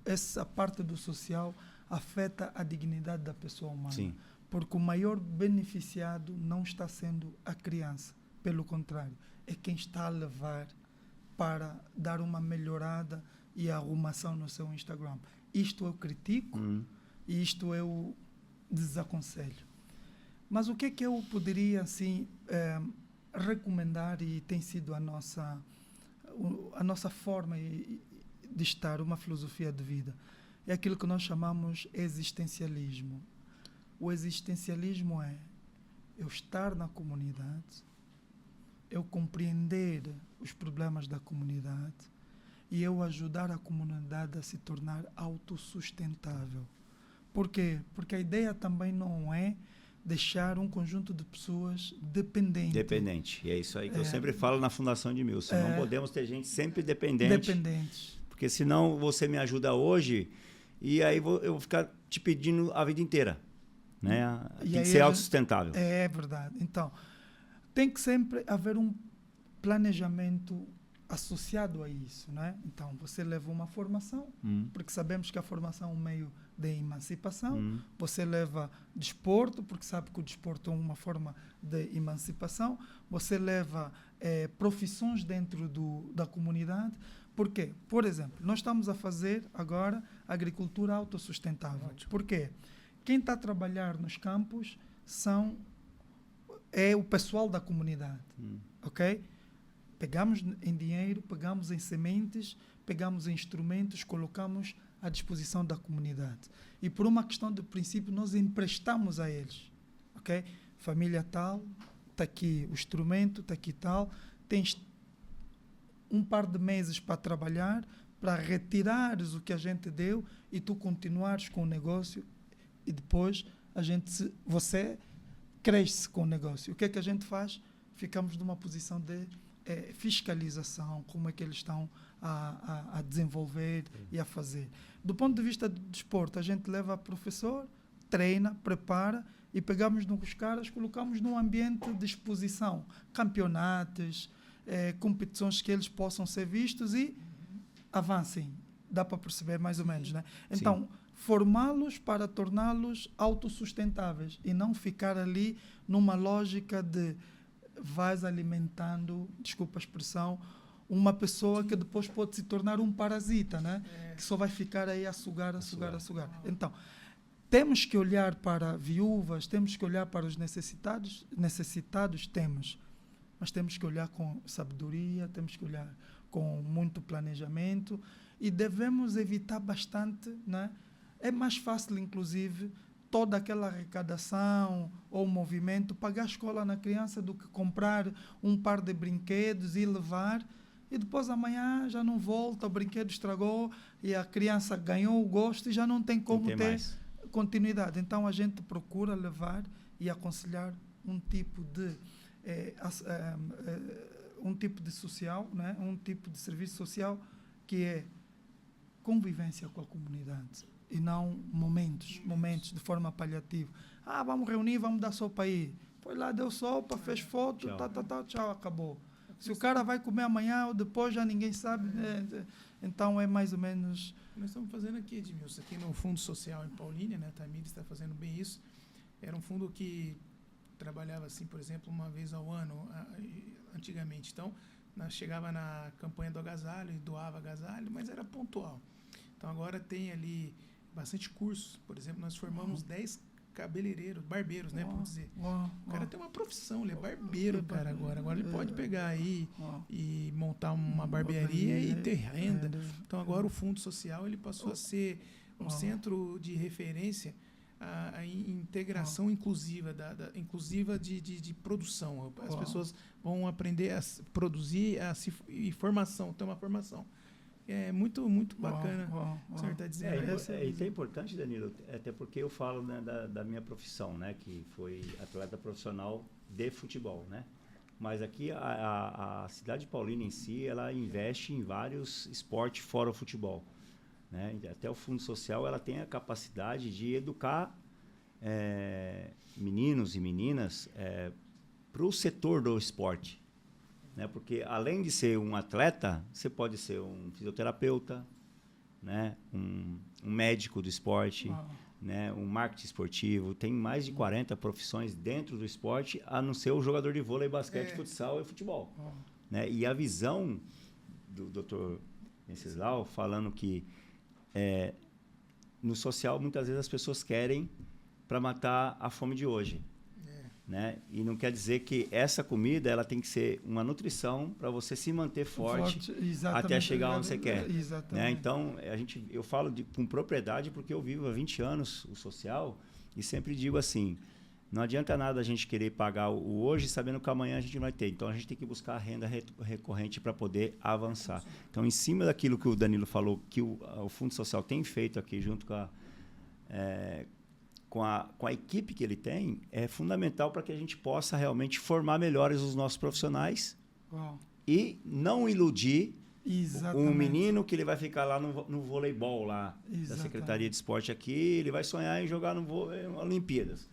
essa parte do social afeta a dignidade da pessoa humana. Sim. Porque o maior beneficiado não está sendo a criança. Pelo contrário, é quem está a levar para dar uma melhorada e arrumação no seu Instagram. Isto eu critico e isto eu desaconselho. Mas o que é que eu poderia assim, recomendar, e tem sido a nossa forma de estar, uma filosofia de vida? É aquilo que nós chamamos existencialismo. O existencialismo é eu estar na comunidade, eu compreender os problemas da comunidade e eu ajudar a comunidade a se tornar autossustentável. Por quê? Porque a ideia também não é deixar um conjunto de pessoas dependente. Dependente. E é isso aí que eu sempre falo na Fundação Edmilson. Não podemos ter gente sempre dependente. Dependente. Porque senão você me ajuda hoje e aí eu vou ficar te pedindo a vida inteira. Né? Tem que ser autossustentável. É verdade. Então, tem que sempre haver um planejamento associado a isso, né? Então, você leva uma formação, porque sabemos que a formação é um meio de emancipação. Você leva desporto, porque sabe que o desporto é uma forma de emancipação. Você leva profissões dentro da comunidade. Por quê? Por exemplo, nós estamos a fazer agora agricultura autossustentável. Por quê? Quem está a trabalhar nos campos é o pessoal da comunidade, ok? Pegamos em dinheiro, pegamos em sementes, pegamos em instrumentos, colocamos à disposição da comunidade. E por uma questão de princípio, nós emprestamos a eles, ok? Família tal, está aqui o instrumento, está aqui tal, tens um par de meses para trabalhar, para retirares o que a gente deu e tu continuares com o negócio e depois você cresce com o negócio. O que é que a gente faz? Ficamos numa posição de fiscalização, como é que eles estão a desenvolver e a fazer. Do ponto de vista do desporto, a gente leva professor, treina, prepara e pegamos nos caras, colocamos num ambiente de exposição, campeonatos, competições que eles possam ser vistos e avancem. Dá para perceber mais ou menos, né? Então, sim, formá-los para torná-los autossustentáveis e não ficar ali numa lógica de vais alimentando, desculpa a expressão, uma pessoa que depois pode se tornar um parasita, né? Que só vai ficar aí a sugar. Então, temos que olhar para viúvas, temos que olhar para os necessitados temos, mas temos que olhar com sabedoria, temos que olhar com muito planejamento e devemos evitar bastante, né? É mais fácil, inclusive, toda aquela arrecadação ou movimento, pagar a escola na criança do que comprar um par de brinquedos e levar e depois amanhã já não volta, o brinquedo estragou e a criança ganhou o gosto e já não tem como ter mais continuidade. Então a gente procura levar e aconselhar um tipo de social, né? Um tipo de serviço social que é convivência com a comunidade e não momentos de forma paliativa. Vamos reunir, vamos dar sopa aí. Foi lá, deu sopa, fez foto, tchau, acabou. Se o cara vai comer amanhã ou depois, já ninguém sabe. Então, é mais ou menos... Nós estamos fazendo aqui, Edmilson, aqui no Fundo Social em Paulínia, né? A Tamires está fazendo bem isso. Era um fundo que trabalhava, assim, por exemplo, uma vez ao ano, antigamente. Então, nós chegava na campanha do agasalho e doava agasalho, mas era pontual. Então, agora tem ali bastante cursos. Por exemplo, nós formamos 10 cabeleireiros, barbeiros, né, por dizer. O cara tem uma profissão, ele é barbeiro, cara, agora. Agora ele pode pegar aí e montar uma barbearia e ter renda. Então, agora o Fundo Social, ele passou a ser um centro de referência a integração inclusiva, inclusiva de produção. As pessoas vão aprender a produzir e formação, ter uma formação. É muito, muito bacana o que o senhor está dizendo. Isso é importante, Danilo, até porque eu falo, né, da minha profissão, né, que foi atleta profissional de futebol, né? Mas aqui a cidade de Paulínia em si, ela investe em vários esportes fora o futebol, né? Até o Fundo Social, ela tem a capacidade de educar meninos e meninas para o setor do esporte. Né? Porque, além de ser um atleta, você pode ser um fisioterapeuta, né? um médico do esporte, né? Um marketing esportivo. Tem mais de 40 profissões dentro do esporte, a não ser o jogador de vôlei, basquete, futsal e futebol. Né? E a visão do Dr. Venceslau falando que no social, muitas vezes, as pessoas querem para matar a fome de hoje. Né? E não quer dizer que essa comida ela tem que ser uma nutrição para você se manter forte até chegar onde você quer. Né? Então, eu falo com propriedade porque eu vivo há 20 anos o social e sempre digo assim, não adianta nada a gente querer pagar o hoje sabendo que amanhã a gente não vai ter. Então, a gente tem que buscar a renda recorrente para poder avançar. Então, em cima daquilo que o Danilo falou, que o Fundo Social tem feito aqui junto com a equipe que ele tem, é fundamental para que a gente possa realmente formar melhores os nossos profissionais e não iludir um menino que ele vai ficar lá no voleibol lá da Secretaria de Esporte aqui, ele vai sonhar em jogar no Olimpíadas.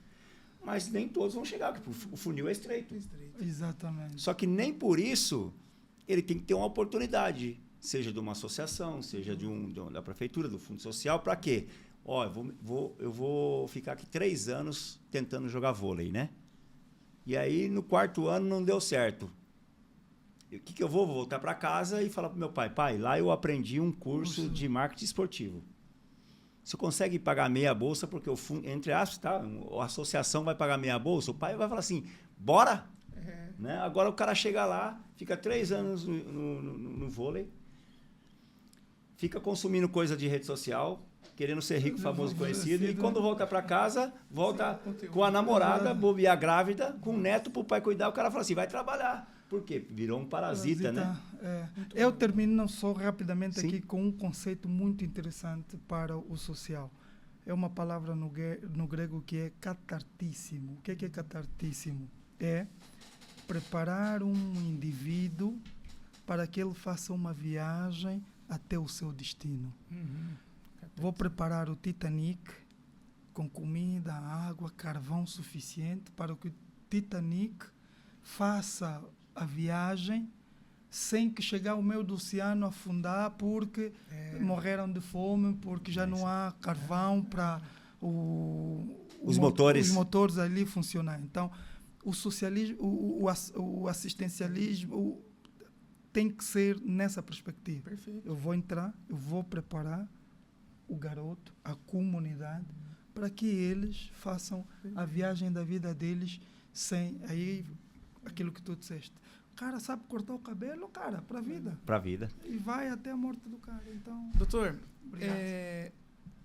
Mas nem todos vão chegar, porque o funil é estreito. Exatamente. Só que nem por isso ele tem que ter uma oportunidade, seja de uma associação, seja da prefeitura, do Fundo Social, para quê? Eu vou ficar aqui 3 anos tentando jogar vôlei, né? E aí, no 4º ano, não deu certo. O que eu vou? Vou voltar para casa e falar para meu pai, lá eu aprendi um curso de marketing esportivo. Você consegue pagar meia bolsa, porque o fundo, entre aspas, tá? A associação vai pagar meia bolsa, o pai vai falar assim, bora! Né? Agora o cara chega lá, fica 3 anos no vôlei, fica consumindo coisa de rede social, querendo ser rico, famoso, conhecido, e quando volta para casa, volta com a namorada, bobear grávida, com o neto para o pai cuidar, o cara fala assim, vai trabalhar. Por quê? Virou um parasita, né? Eu termino só rapidamente aqui com um conceito muito interessante para o social. É uma palavra no grego que é catartíssimo. O que é catartíssimo? É preparar um indivíduo para que ele faça uma viagem até o seu destino. Vou preparar o Titanic com comida, água, carvão suficiente para que o Titanic faça a viagem sem que chegar ao meio do oceano afundar porque morreram de fome, porque já não há carvão para os motores ali funcionar. Então, o socialismo, o assistencialismo tem que ser nessa perspectiva. Perfeito. Eu vou entrar, eu vou preparar o garoto, a comunidade, para que eles façam a viagem da vida deles sem aquilo que tu disseste. O cara sabe cortar o cabelo, cara, para a vida. Para a vida. E vai até a morte do cara. Então, doutor,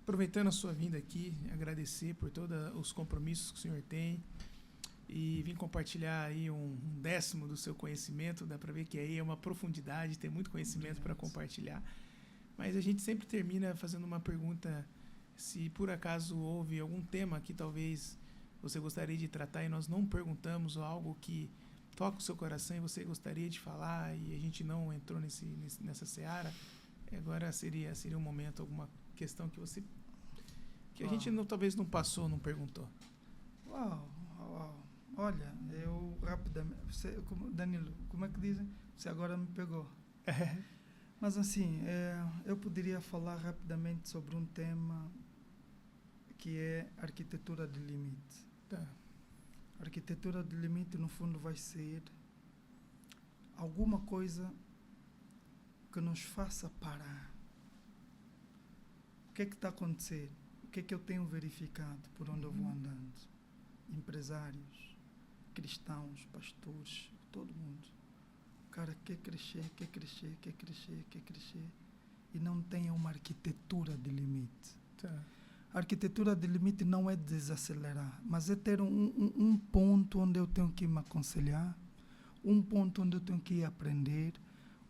aproveitando a sua vinda aqui, agradecer por todos os compromissos que o senhor tem e vim compartilhar aí um 10º do seu conhecimento. Dá para ver que aí é uma profundidade, tem muito conhecimento para compartilhar. Mas a gente sempre termina fazendo uma pergunta, se por acaso houve algum tema que talvez você gostaria de tratar e nós não perguntamos, ou algo que toca o seu coração e você gostaria de falar e a gente não entrou nessa seara, agora seria um momento, alguma questão que a gente talvez não passou, não perguntou. Olha, eu rapidamente... Danilo, como é que dizem? Você agora me pegou. Mas assim, eu poderia falar rapidamente sobre um tema que é arquitetura de limite. Tá. Arquitetura de limite, no fundo, vai ser alguma coisa que nos faça parar. O que é que está a acontecer? O que é que eu tenho verificado por onde eu vou andando? Empresários, cristãos, pastores, todo mundo. O cara quer crescer, quer crescer, quer crescer, quer crescer e não tem uma arquitetura de limite. Tá. A arquitetura de limite não é desacelerar, mas é ter um ponto onde eu tenho que me aconselhar, um ponto onde eu tenho que aprender,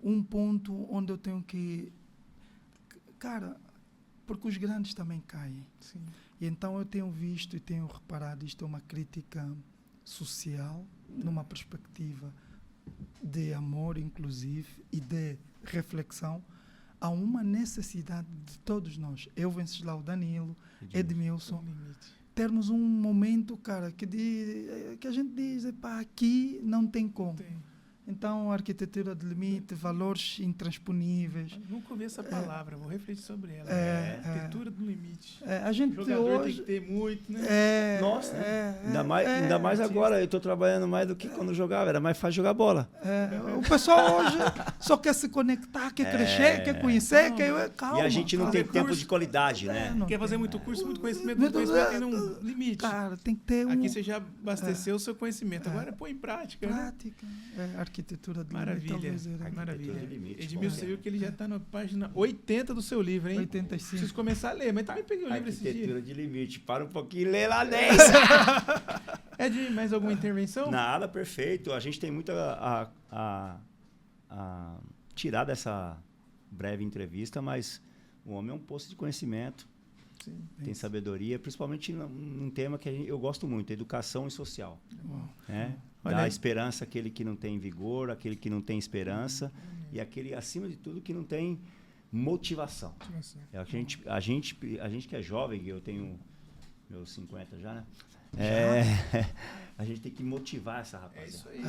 um ponto onde eu tenho que... Cara, porque os grandes também caem. Sim. E então eu tenho visto e tenho reparado, isto é uma crítica social, numa perspectiva de amor, inclusive, e de reflexão. Há uma necessidade de todos nós, eu, Venceslau, Danilo, Edmilson, termos um momento, cara, que a gente diz, epá, aqui não tem como. Então, arquitetura de limite, valores intransponíveis. Nunca ouvi essa palavra, vou refletir sobre ela. Arquitetura do limite. A gente O jogador hoje tem que ter muito, né? Nossa, ainda mais agora, eu estou trabalhando mais do que quando jogava, era mais fácil jogar bola. O pessoal hoje só quer se conectar, quer crescer, quer conhecer, calma. E a gente não tem tempo de qualidade, né? Quer fazer muito curso, muito conhecimento tem um limite. Cara, tem que ter Aqui você já abasteceu o seu conhecimento, agora põe em prática. Prática. Arquitetura de maravilha, limite. Maravilha. Limite, Edmilson, você viu que ele já está na página 80 do seu livro, hein? 85. Preciso começar a ler, mas também peguei o livro esse dia. Arquitetura de limite. Para um pouquinho e lê lá 10. Ed, mais alguma intervenção? Nada, perfeito. A gente tem muito a tirar dessa breve entrevista, mas o homem é um poço de conhecimento. Sim, tem sabedoria, principalmente num tema que eu gosto muito, educação e social. Né? Dá esperança àquele que não tem vigor, àquele que não tem esperança e aquele, acima de tudo, que não tem motivação. A gente que é jovem, eu tenho meus 50 já, né? A gente tem que motivar essa rapaziada. É isso aí.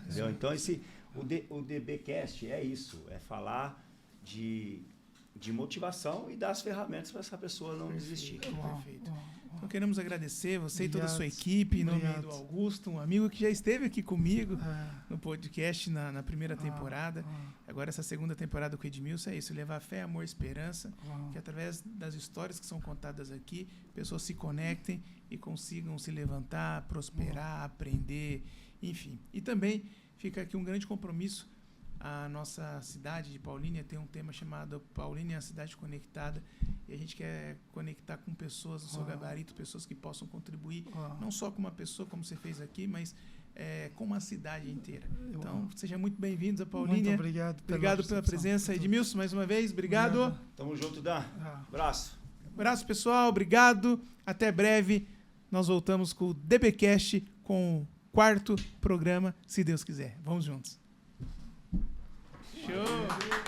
Entendeu? Então, o DBcast é isso, é falar de motivação e dar as ferramentas para essa pessoa não desistir. Perfeito. Então queremos agradecer você e toda a sua equipe, em nome do Augusto, um amigo que já esteve aqui comigo no podcast na primeira temporada. Agora essa segunda temporada com o Edmilson é isso, levar fé, amor e esperança, que através das histórias que são contadas aqui, pessoas se conectem e consigam se levantar, prosperar, aprender, enfim. E também fica aqui um grande compromisso. A nossa cidade de Paulínia tem um tema chamado Paulínia, a cidade conectada, e a gente quer conectar com pessoas do seu gabarito, pessoas que possam contribuir, não só com uma pessoa, como você fez aqui, mas com uma cidade inteira. Então, sejam muito bem-vindos a Paulínia. Muito obrigado pela presença. Edmilson, mais uma vez, obrigado. Tamo junto, Dan. Abraço. Abraço, pessoal. Obrigado. Até breve. Nós voltamos com o DBcast, com o 4º programa, se Deus quiser. Vamos juntos. Show!